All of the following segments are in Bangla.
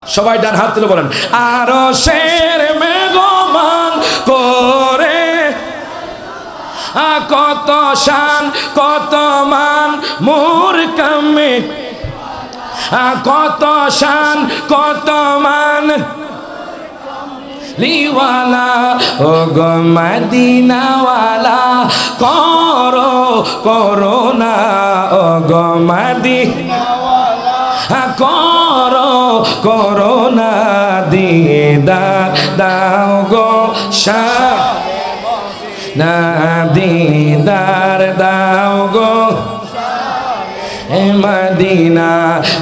সবাই ডান হাত তুলে বলেন আরশের মেঘমান করে কত শান কত মান মোর কামে কত শান কত মান লিওয়ালা ও গো মদিনাওয়ালা করো করোনা ও গো মদিনাওয়ালা করো করোনা দিদার দাও গো শাহ না দিদার দাও গো এ মদিনা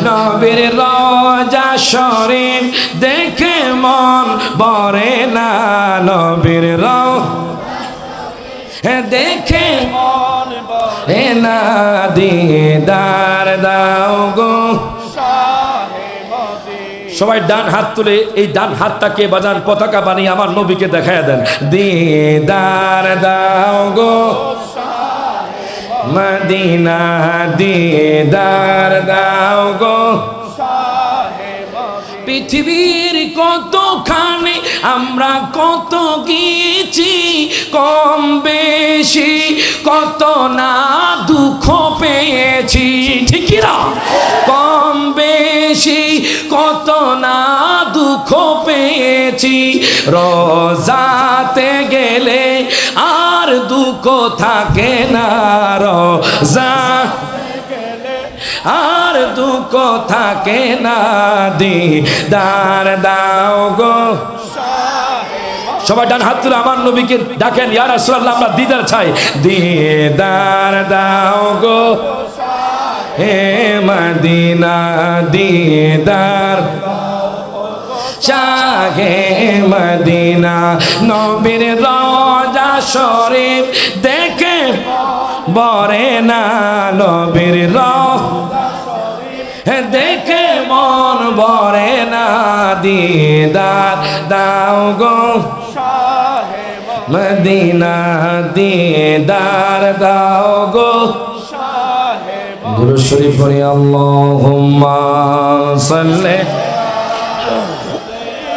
নবীর রওজা শরীফ দেখে মন ভরে না নবীর রওজা দেখে মন ভরে না দিদার দাও গো সবাই ডান হাত তুলে এই ডান হাতটাকে বাজান পতাকা বানিয়ে আমার নবীকে দেখায় দেন দিদার দাও গো মদিনা দিদার দাও গো পৃথিবীর কতখানে আমরা কত গিয়েছি কম বেশি কত না দুঃখ পেয়েছি ঠিক না কম বেশি কত না দুঃখ পেয়েছি রোজাতে গেলে আর দুঃখ থাকে না রোজা আর দুঃখ থাকে না দিদার দাও গো সবাই ডান হাত তুলে আমার নবীকে ডাকেন ইয়া রাসূলুল্লাহ আমরা দিদার চাই দিদার দাও গো হে মদিনা দিদার শাহে মদিনা নবীর রওজা শরীফ দেখে বরে না নবীর রওজা শরীফ দেখে মন বরে না দিদার দাও গো মদিনা দিদার দাও গো দুরূদ শরীফ পড়ি আল্লাহুম্মা সাল্লি